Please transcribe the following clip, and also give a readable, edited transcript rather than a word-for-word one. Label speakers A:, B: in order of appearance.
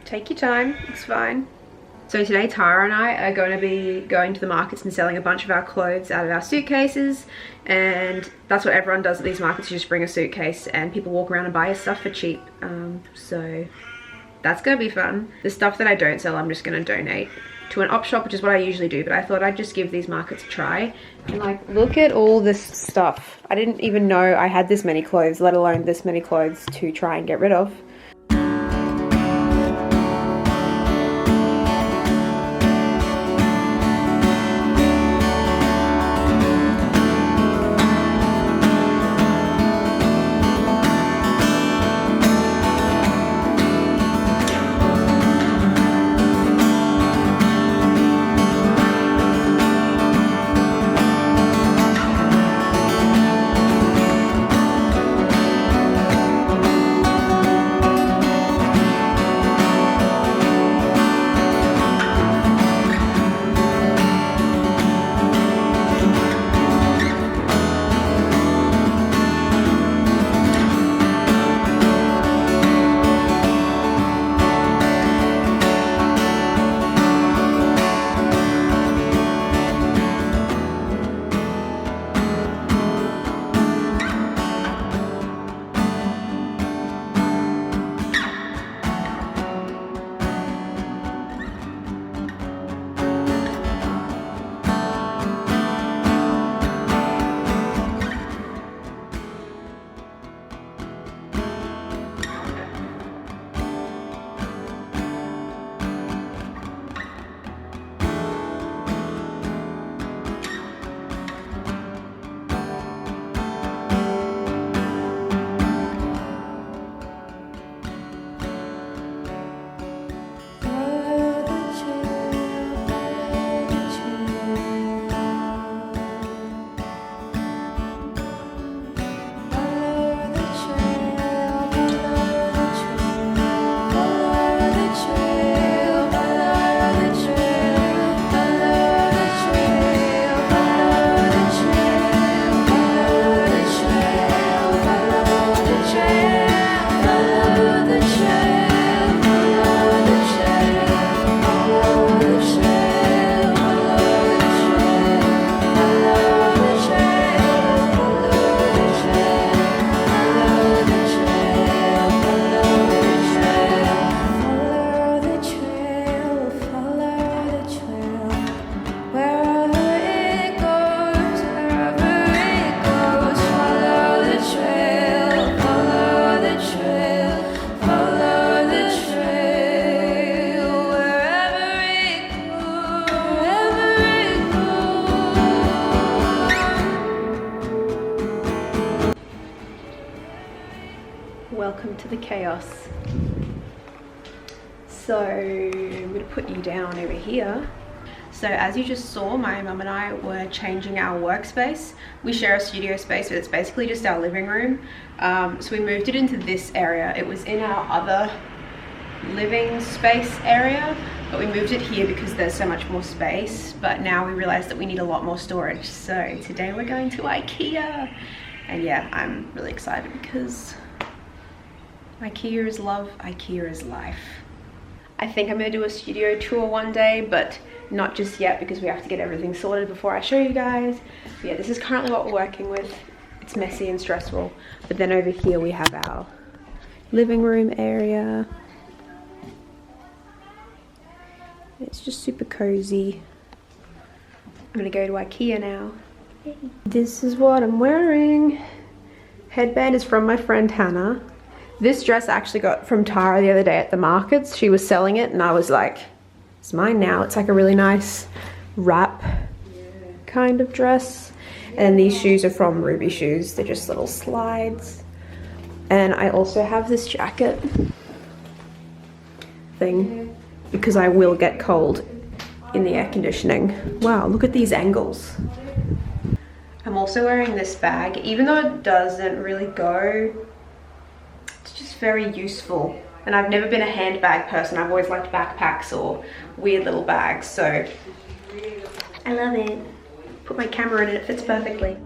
A: take your time, it's fine. So today Tara and I are going to be going to the markets and selling a bunch of our clothes out of our suitcases, and that's what everyone does at these markets. You just bring a suitcase and people walk around and buy your stuff for cheap. So that's gonna be fun. The stuff that I don't sell, I'm just gonna donate to an op shop, which is what I usually do, but I thought I'd just give these markets a try. And like, look at all this stuff. I didn't even know I had this many clothes, let alone this many clothes to try and get rid of. Welcome to the chaos. So I'm gonna put you down over here. So as you just saw, my mum and I were changing our workspace. We share a studio space, but it's basically just our living room. So we moved it into this area. It was in our other living space area, but we moved it here because there's so much more space. But now we realized that we need a lot more storage. So today we're going to IKEA. And yeah, I'm really excited because IKEA is love, IKEA is life. I think I'm gonna do a studio tour one day, but not just yet because we have to get everything sorted before I show you guys. But yeah, this is currently what we're working with. It's messy and stressful. But then over here we have our living room area. It's just super cozy. I'm gonna go to IKEA now. This is what I'm wearing. Headband is from my friend Hannah. This dress I actually got from Tara the other day at the markets. She was selling it and I was like, it's mine now. It's like a really nice wrap kind of dress. And these shoes are from Ruby Shoes. They're just little slides. And I also have this jacket thing because I will get cold in the air conditioning. Wow, look at these angles. I'm also wearing this bag. Even though it doesn't really go, it's just very useful. And I've never been a handbag person. I've always liked backpacks or weird little bags. So I love it. Put my camera in and it fits perfectly.